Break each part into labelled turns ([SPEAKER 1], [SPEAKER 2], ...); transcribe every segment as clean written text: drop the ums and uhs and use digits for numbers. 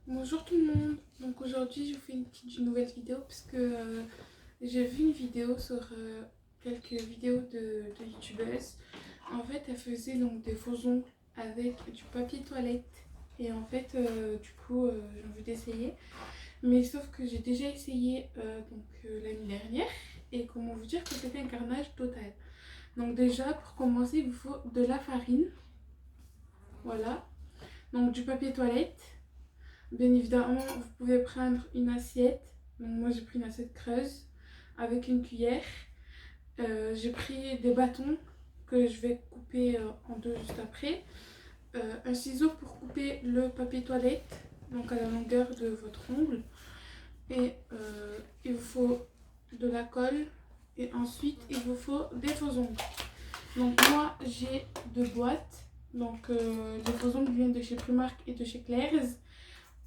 [SPEAKER 1] Bonjour tout le monde, donc aujourd'hui je vous fais une petite nouvelle vidéo parce que j'ai vu une vidéo sur quelques vidéos de youtubeuses. En fait elles faisaient donc des faux ongles avec du papier toilette et en fait du coup j'ai envie d'essayer. Mais sauf que j'ai déjà essayé l'année dernière et comment vous dire que c'était un carnage total. Donc déjà pour commencer il vous faut de la farine, voilà, donc du papier toilette. Bien évidemment, vous pouvez prendre une assiette. Donc moi j'ai pris une assiette creuse avec une cuillère. J'ai pris des bâtons que je vais couper en deux juste après. Un ciseau pour couper le papier toilette, donc à la longueur de votre ongle. Et il vous faut de la colle. Et ensuite il vous faut des faux ongles. Donc moi j'ai deux boîtes. Donc les faux ongles viennent de chez Primark et de chez Claire's.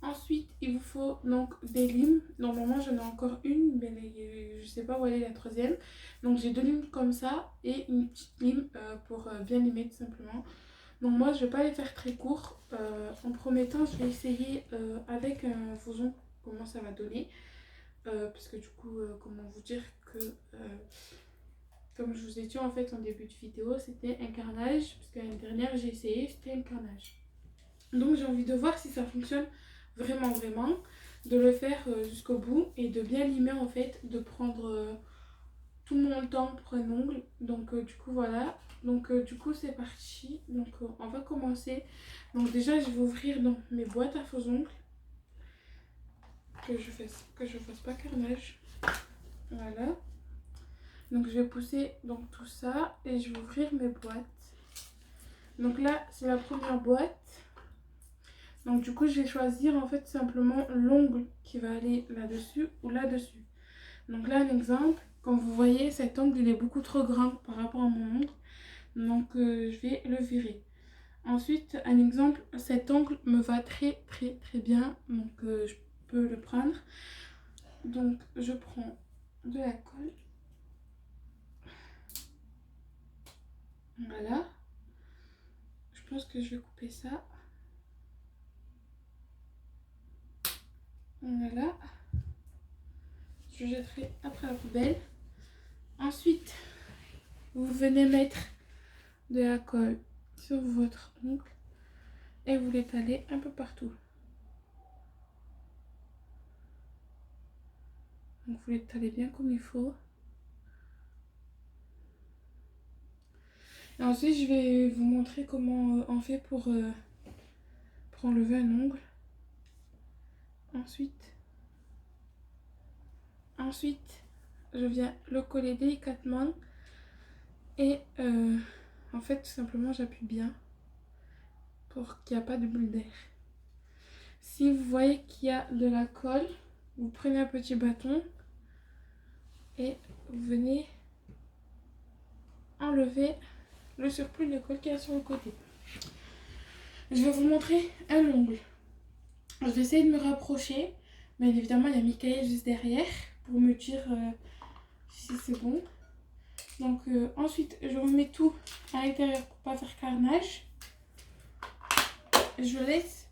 [SPEAKER 1] Ensuite, il vous faut donc des limes. Normalement, j'en ai encore une, mais je sais pas où elle est la troisième. Donc, j'ai deux limes comme ça et une petite lime pour bien limer tout simplement. Donc, moi, je vais pas les faire très courts. En premier temps, je vais essayer avec un fauson comment ça va donner. Parce que du coup, comment vous dire que... comme je vous ai dit en fait en début de vidéo, c'était un carnage. Parce que l'année dernière, j'ai essayé, c'était un carnage. Donc, j'ai envie de voir si ça fonctionne vraiment, de le faire jusqu'au bout et de bien limer en fait, de prendre tout mon temps pour un ongle. Donc du coup voilà, donc du coup c'est parti. Donc on va commencer. Donc déjà je vais ouvrir donc mes boîtes à faux ongles, que je fasse pas carnage. Voilà, donc je vais pousser donc tout ça et je vais ouvrir mes boîtes. Donc là c'est la première boîte. Donc du coup je vais choisir en fait simplement l'ongle qui va aller là-dessus ou là-dessus. Donc là un exemple, comme vous voyez cet ongle il est beaucoup trop grand par rapport à mon ongle. Donc je vais le virer. Ensuite un exemple, cet ongle me va très bien. Donc je peux le prendre. Donc je prends de la colle. Voilà. Je pense que je vais couper ça. Voilà. Je jetterai après la poubelle. Ensuite, vous venez mettre de la colle sur votre ongle et vous l'étalez un peu partout. Donc vous l'étalez bien comme il faut. Et ensuite, je vais vous montrer comment on fait pour enlever un ongle. Ensuite, je viens le coller délicatement et en fait, tout simplement, j'appuie bien pour qu'il n'y a pas de bulle d'air. Si vous voyez qu'il y a de la colle, vous prenez un petit bâton et vous venez enlever le surplus de colle qu'il y a sur le côté. Je vais vous montrer un ongle. Je vais essayer de me rapprocher. Bien évidemment, il y a Michael juste derrière pour me dire si c'est bon. Donc ensuite, je remets tout à l'intérieur pour pas faire carnage. Je laisse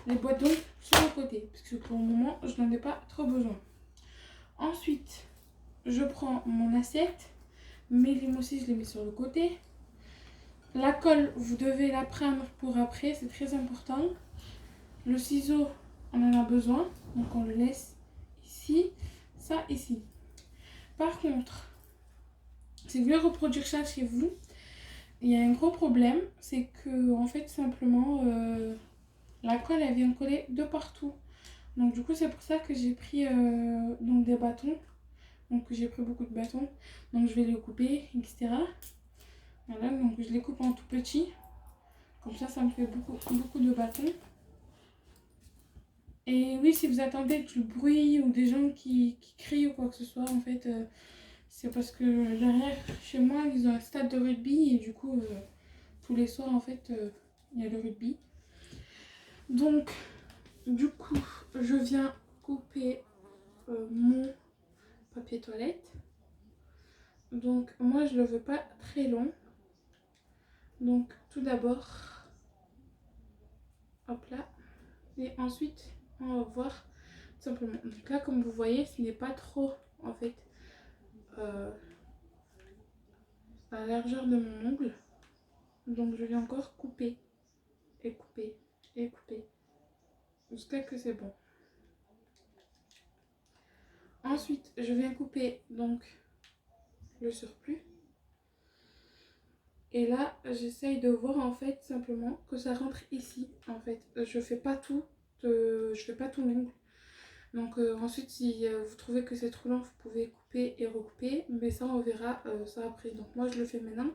[SPEAKER 1] les boîtes d'ongles sur le côté parce que pour le moment, je n'en ai pas trop besoin. Ensuite, je prends mon assiette. Mes limes aussi, je les mets sur le côté. La colle, vous devez la prendre pour après, c'est très important. Le ciseau, on en a besoin, donc on le laisse ici, ça ici. Par contre, si vous voulez reproduire ça chez vous, il y a un gros problème, c'est que en fait simplement la colle elle vient coller de partout. Donc du coup c'est pour ça que j'ai pris donc des bâtons. Donc j'ai pris beaucoup de bâtons. Donc je vais les couper, etc. Voilà, donc je les coupe en tout petit. Comme ça me fait beaucoup de bâtons. Et oui, si vous attendez du bruit ou des gens qui crient ou quoi que ce soit, en fait, c'est parce que derrière, chez moi, ils ont un stade de rugby et du coup, tous les soirs, en fait, il y a le rugby. Donc, du coup, je viens couper mon papier toilette. Donc, moi, je le veux pas très long. Donc, tout d'abord, hop là. Et ensuite, On va voir tout simplement. Donc là, comme vous voyez, ce n'est pas trop en fait la largeur de mon ongle. Donc je vais encore couper et couper et couper jusqu'à que c'est bon. Ensuite, je viens couper donc le surplus. Et là, j'essaye de voir en fait simplement que ça rentre ici. En fait, je fais pas tout, je fais pas tout l'ongle. Donc ensuite, si vous trouvez que c'est trop long, vous pouvez couper et recouper. Mais ça, on verra ça après. Donc moi, je le fais maintenant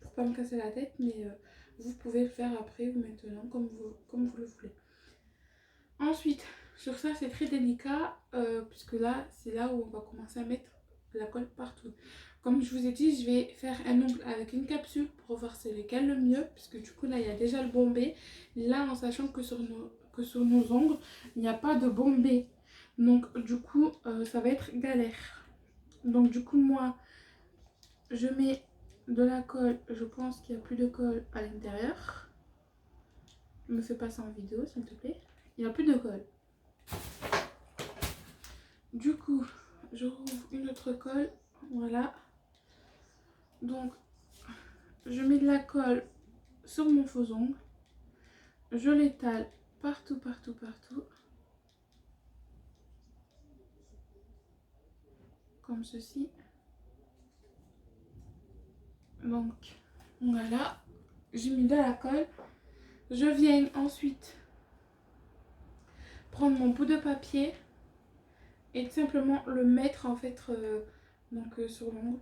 [SPEAKER 1] pour pas me casser la tête. Mais vous pouvez le faire après ou maintenant, comme vous le voulez. Ensuite, sur ça, c'est très délicat. Puisque là, c'est là où on va commencer à mettre la colle partout. Comme je vous ai dit, je vais faire un ongle avec une capsule pour voir c'est lequel le mieux. Puisque du coup, là, il y a déjà le bombé. Là, en sachant que sur nos ongles, il n'y a pas de bombé. Donc du coup ça va être galère. Donc du coup moi je mets de la colle. Je pense qu'il n'y a plus de colle à l'intérieur. Ne me fais pas ça en vidéo s'il te plaît. Il n'y a plus de colle. Du coup je rouvre une autre colle. Voilà. Donc je mets de la colle sur mon faux ongle. Je l'étale partout, partout, partout. Comme ceci. Donc voilà, j'ai mis de la colle. Je viens ensuite prendre mon bout de papier et tout simplement le mettre en fait sur l'ongle.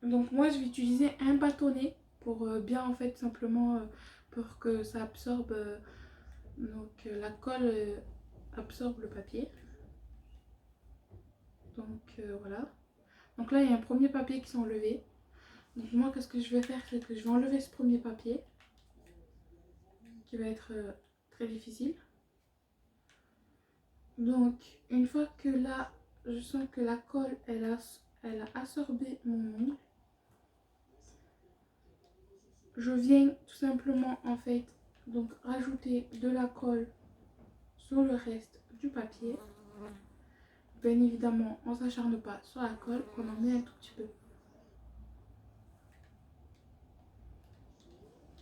[SPEAKER 1] Donc moi je vais utiliser un bâtonnet pour bien en fait simplement pour que ça absorbe la colle absorbe le papier. Donc voilà. Donc là il y a un premier papier qui s'est enlevé. Donc moi qu'est-ce que je vais faire, c'est que je vais enlever ce premier papier qui va être très difficile. Donc une fois que là je sens que la colle elle a absorbé mon ongle, je viens tout simplement en fait donc rajouter de la colle sur le reste du papier. Bien évidemment on s'acharne pas sur la colle, on en met un tout petit peu.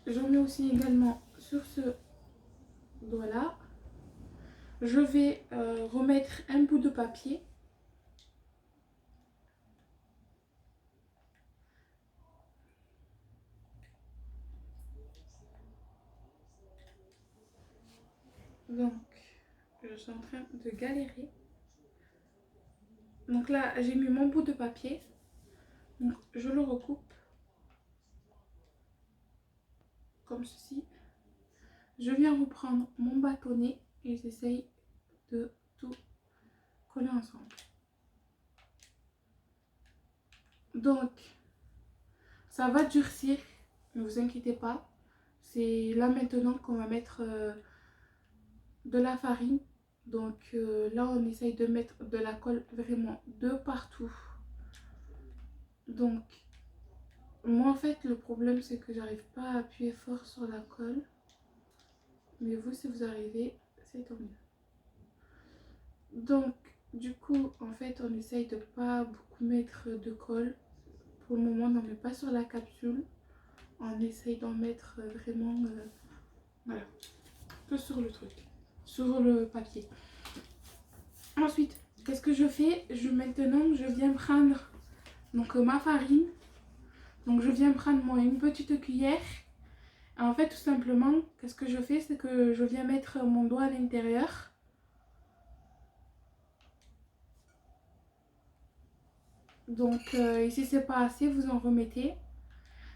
[SPEAKER 1] J'en mets aussi également sur ce doigt là. Je vais remettre un bout de papier. Donc je suis en train de galérer. Donc là j'ai mis mon bout de papier. Donc je le recoupe comme ceci. Je viens reprendre mon bâtonnet et j'essaye de tout coller ensemble. Donc ça va durcir, ne vous inquiétez pas. C'est là maintenant qu'on va mettre de la farine. Donc là on essaye de mettre de la colle vraiment de partout. Donc moi en fait le problème c'est que j'arrive pas à appuyer fort sur la colle. Mais vous si vous arrivez, c'est tant mieux. Donc du coup en fait on essaye de pas beaucoup mettre de colle. Pour le moment on n'en met pas sur la capsule. On essaye d'en mettre vraiment voilà, un peu sur le truc, sur le papier. Ensuite qu'est-ce que je fais? Maintenant je viens prendre donc ma farine. Donc je viens prendre une petite cuillère. Et en fait tout simplement qu'est-ce que je fais, c'est que je viens mettre mon doigt à l'intérieur. Donc et si c'est pas assez, vous en remettez.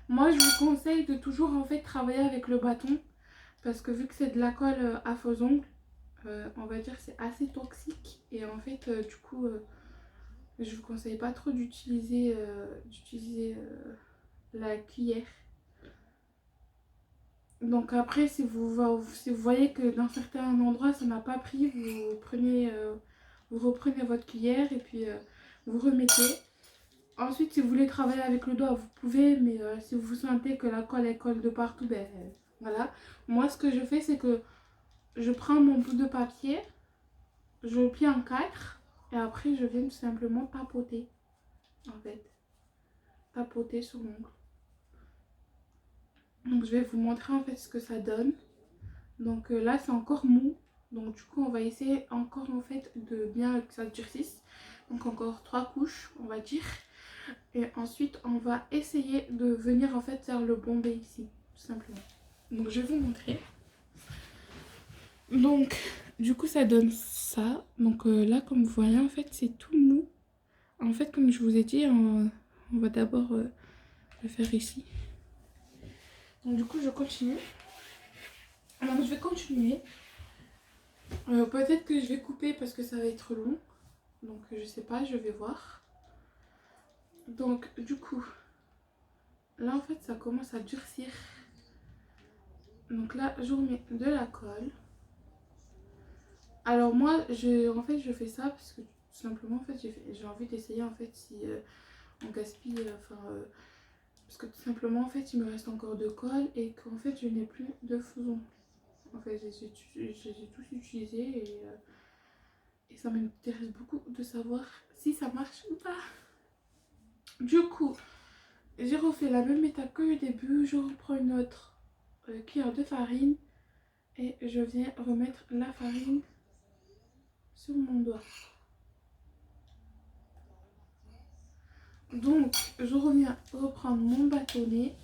[SPEAKER 1] Moi je vous conseille de toujours en fait travailler avec le bâton. Parce que vu que c'est de la colle à faux ongles, on va dire que c'est assez toxique. Et en fait du coup je vous conseille pas trop d'utiliser la cuillère. Donc après si vous voyez que dans certains endroits ça n'a pas pris, vous reprenez votre cuillère et puis vous remettez. Ensuite si vous voulez travailler avec le doigt vous pouvez, mais si vous sentez que la colle elle colle de partout, ben voilà. Moi ce que je fais c'est que je prends mon bout de papier, je le plie en 4 et après je viens tout simplement papoter en fait. Papoter sur l'ongle. Donc je vais vous montrer en fait ce que ça donne. Donc là c'est encore mou. Donc du coup on va essayer encore en fait de bien que ça durcisse. Donc encore 3 couches on va dire. Et ensuite on va essayer de venir en fait faire le bombé ici. Tout simplement. Donc je vais vous montrer. Donc du coup ça donne ça. Donc là comme vous voyez en fait c'est tout mou. En fait comme je vous ai dit on va d'abord le faire ici. Donc du coup je continue. Alors je vais continuer. Peut-être que je vais couper parce que ça va être long. Donc je sais pas, je vais voir. Donc du coup, là en fait ça commence à durcir. Donc là je remets de la colle. Alors moi en fait je fais ça parce que tout simplement en fait j'ai envie d'essayer en fait si on gaspille, parce que tout simplement en fait il me reste encore de colle et qu'en fait je n'ai plus de faisons. En fait j'ai tous utilisé et ça m'intéresse beaucoup de savoir si ça marche ou pas. Du coup, j'ai refait la même étape que au début. Je reprends une autre cuillère de farine et je viens remettre la farine sur mon doigt. Donc, je reviens reprendre mon bâtonnet.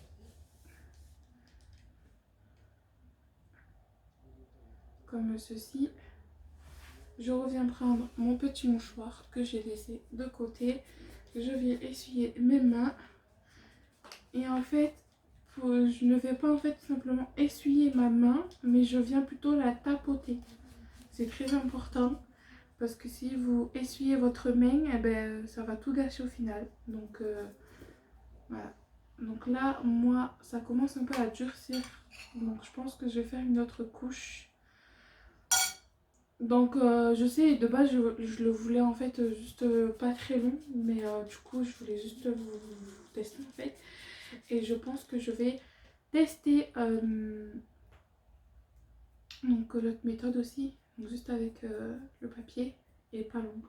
[SPEAKER 1] Comme ceci. Je reviens prendre mon petit mouchoir que j'ai laissé de côté. Je viens essuyer mes mains. Et en fait, je ne vais pas en fait simplement essuyer ma main, mais je viens plutôt la tapoter. C'est très important parce que si vous essuyez votre main, eh ben, ça va tout gâcher au final. Donc voilà. Donc là, moi, ça commence un peu à durcir. Donc je pense que je vais faire une autre couche. Donc je sais, de base, je le voulais en fait juste pas très long. Mais du coup, je voulais juste vous tester en fait. Et je pense que je vais tester donc l'autre méthode aussi. Donc juste avec le papier et pas l'ongle.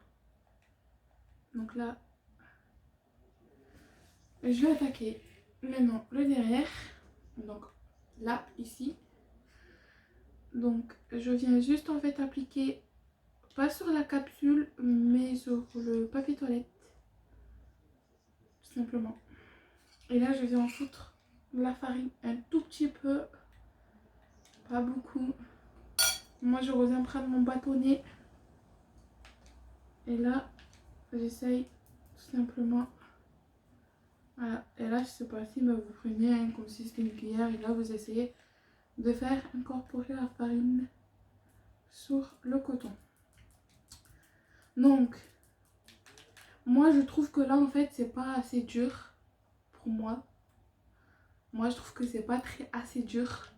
[SPEAKER 1] Donc là, je vais attaquer maintenant le derrière. Donc là, ici. Donc je viens juste en fait appliquer, pas sur la capsule, mais sur le papier toilette. Tout simplement. Et là, je viens en foutre la farine un tout petit peu. Pas beaucoup. Moi, je reviens prendre mon bâtonnet. Et là, j'essaye tout simplement. Voilà. Et là, je sais pas si vous prenez comme si c'était une cuillère. Et là, vous essayez de faire incorporer la farine sur le coton. Donc, moi, je trouve que là, en fait, c'est pas assez dur pour moi. Moi, je trouve que c'est pas assez dur.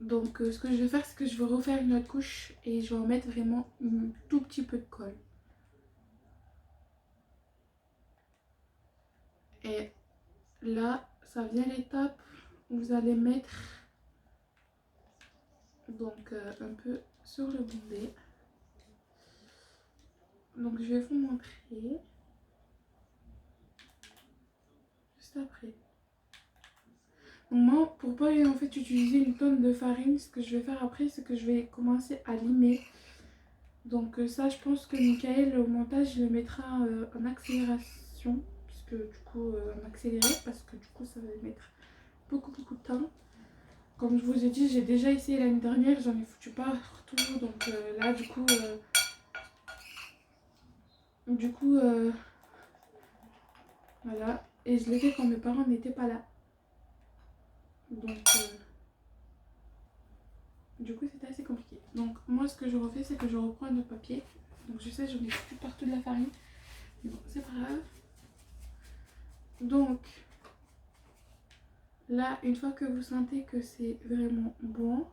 [SPEAKER 1] Donc, ce que je vais faire, c'est que je vais refaire une autre couche et je vais en mettre vraiment un tout petit peu de colle. Et là, ça vient l'étape où vous allez mettre donc un peu sur le bombé. Donc, je vais vous montrer juste après. Donc moi, pour pas en fait utiliser une tonne de farine, ce que je vais faire après, c'est que je vais commencer à limer. Donc ça, je pense que Michael, au montage, il le mettra en accélération. Puisque du coup, en accéléré, parce que du coup, ça va mettre beaucoup de temps. Comme je vous ai dit, j'ai déjà essayé l'année dernière, j'en ai foutu partout. Donc là, du coup, voilà. Et je l'ai fait quand mes parents n'étaient pas là. Donc... du coup, c'était assez compliqué. Donc, moi, ce que je refais, c'est que je reprends un autre papier. Donc, je sais, j'en ai plus partout de la farine. Mais bon, c'est pas grave. Donc, là, une fois que vous sentez que c'est vraiment bon.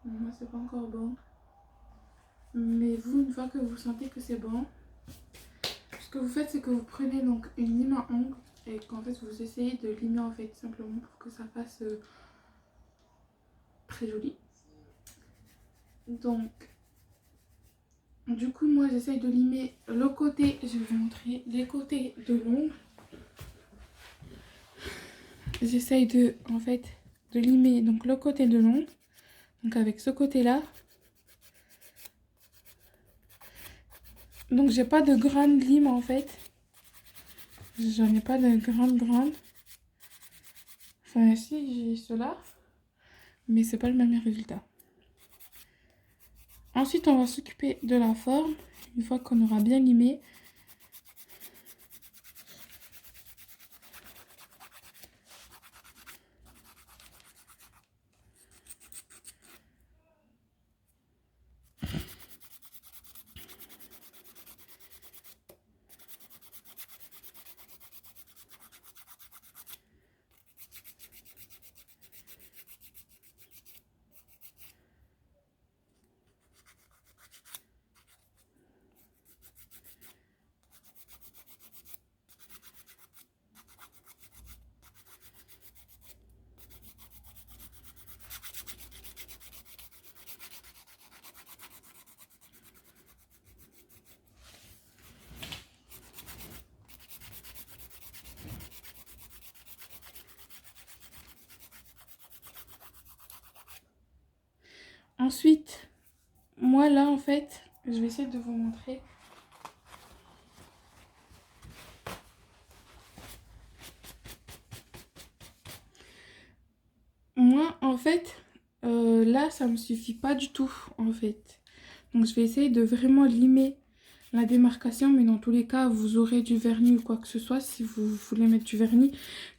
[SPEAKER 1] Moi, c'est pas encore bon. Mais vous, une fois que vous sentez que c'est bon, ce que vous faites, c'est que vous prenez donc une lime à ongles. Et qu'en fait, vous essayez de limer, en fait, simplement pour que ça fasse très joli. Donc, du coup, moi, j'essaye de limer le côté. Je vais vous montrer les côtés de l'ongle. J'essaye de, en fait, de limer donc le côté de l'ongle. Donc, avec ce côté-là. Donc, j'ai pas de grande lime, en fait. J'en ai pas de grande. Enfin, ici, j'ai cela. Mais c'est pas le même résultat. Ensuite, on va s'occuper de la forme. Une fois qu'on aura bien limé. Ensuite, moi là en fait, je vais essayer de vous montrer. Moi en fait, là ça me suffit pas du tout en fait. Donc je vais essayer de vraiment limer la démarcation, mais dans tous les cas vous aurez du vernis ou quoi que ce soit. Si vous voulez mettre du vernis,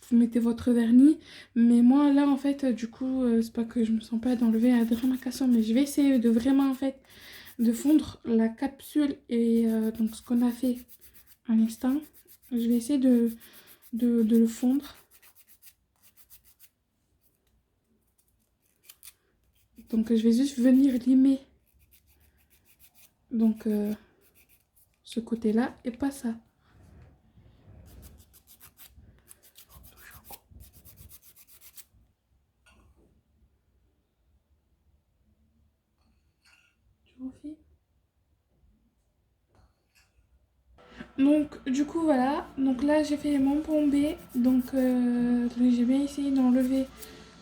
[SPEAKER 1] vous mettez votre vernis. Mais moi là en fait, du coup, c'est pas que je me sens pas d'enlever la démarcation, mais je vais essayer de vraiment en fait de fondre la capsule et donc ce qu'on a fait à l'instant. Je vais essayer de le fondre. Donc je vais juste venir limer donc ce côté là et pas ça. Tu vois, fille? Donc du coup voilà, donc là j'ai fait mon bombé, donc j'ai bien essayé d'enlever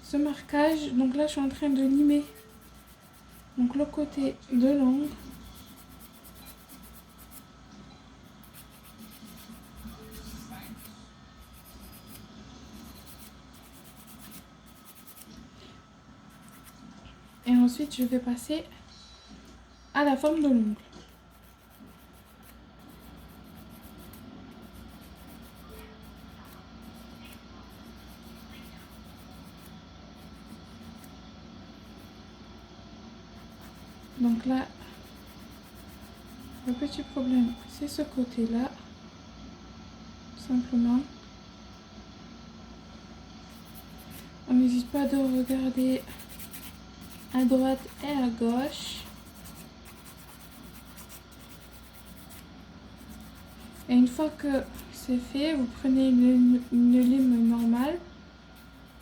[SPEAKER 1] ce marquage. Donc là je suis en train de limer donc le côté de l'ongle. Et ensuite je vais passer à la forme de l'ongle. Donc là, le petit problème, c'est ce côté-là, simplement. On n'hésite pas de regarder à droite et à gauche. Et une fois que c'est fait, vous prenez une lime normale,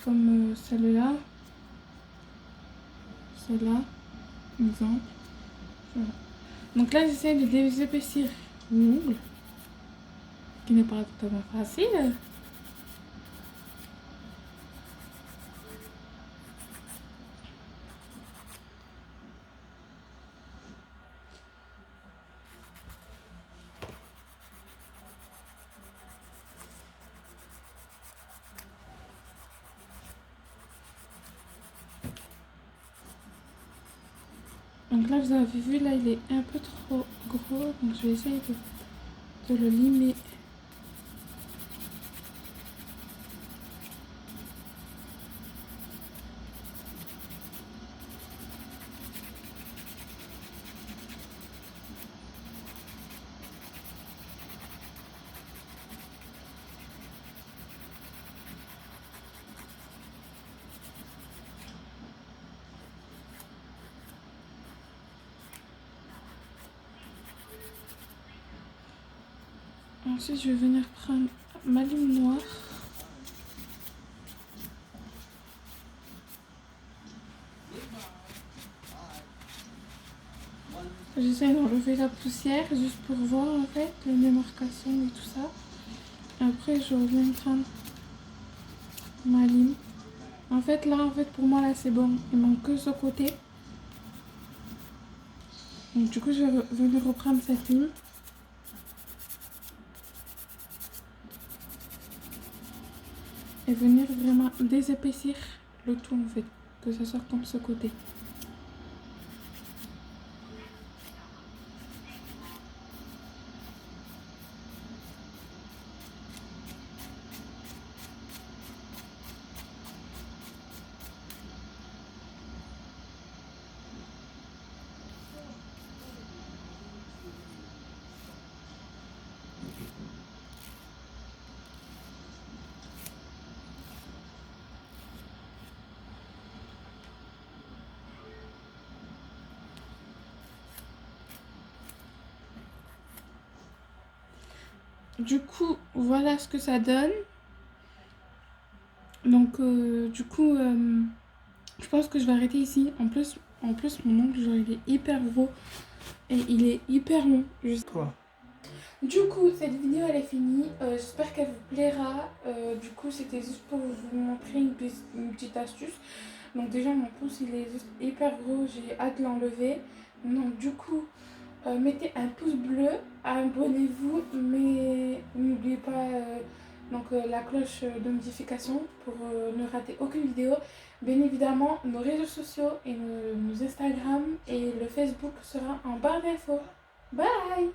[SPEAKER 1] comme celle-là, celle-là, exemple. Voilà. Donc là, j'essaie de désépaissir l'ongle, qui n'est pas totalement facile. Donc là, vous avez vu, là, il est un peu trop gros, donc je vais essayer de le limer. Ensuite, je vais venir prendre ma lime noire. J'essaie d'enlever la poussière juste pour voir en fait les démarcations et tout ça. Après je reviens prendre ma lime. En fait là pour moi là c'est bon. Il manque que ce côté. Donc du coup je vais venir reprendre cette lime. Et venir vraiment désépaissir le tout en fait. Que ça sorte comme ce côté. Du coup, voilà ce que ça donne. Donc, du coup, je pense que je vais arrêter ici. En plus mon ongle, genre, il est hyper gros et il est hyper long. Juste.
[SPEAKER 2] Quoi?
[SPEAKER 1] Du coup, cette vidéo, elle est finie. J'espère qu'elle vous plaira. Du coup, c'était juste pour vous montrer une petite astuce. Donc, déjà, mon pouce, il est juste hyper gros. J'ai hâte de l'enlever. Donc, du coup, mettez un pouce bleu, abonnez-vous, mais n'oubliez pas la cloche de notification pour ne rater aucune vidéo. Bien évidemment, nos réseaux sociaux et nos Instagram et le Facebook sera en barre d'infos. Bye!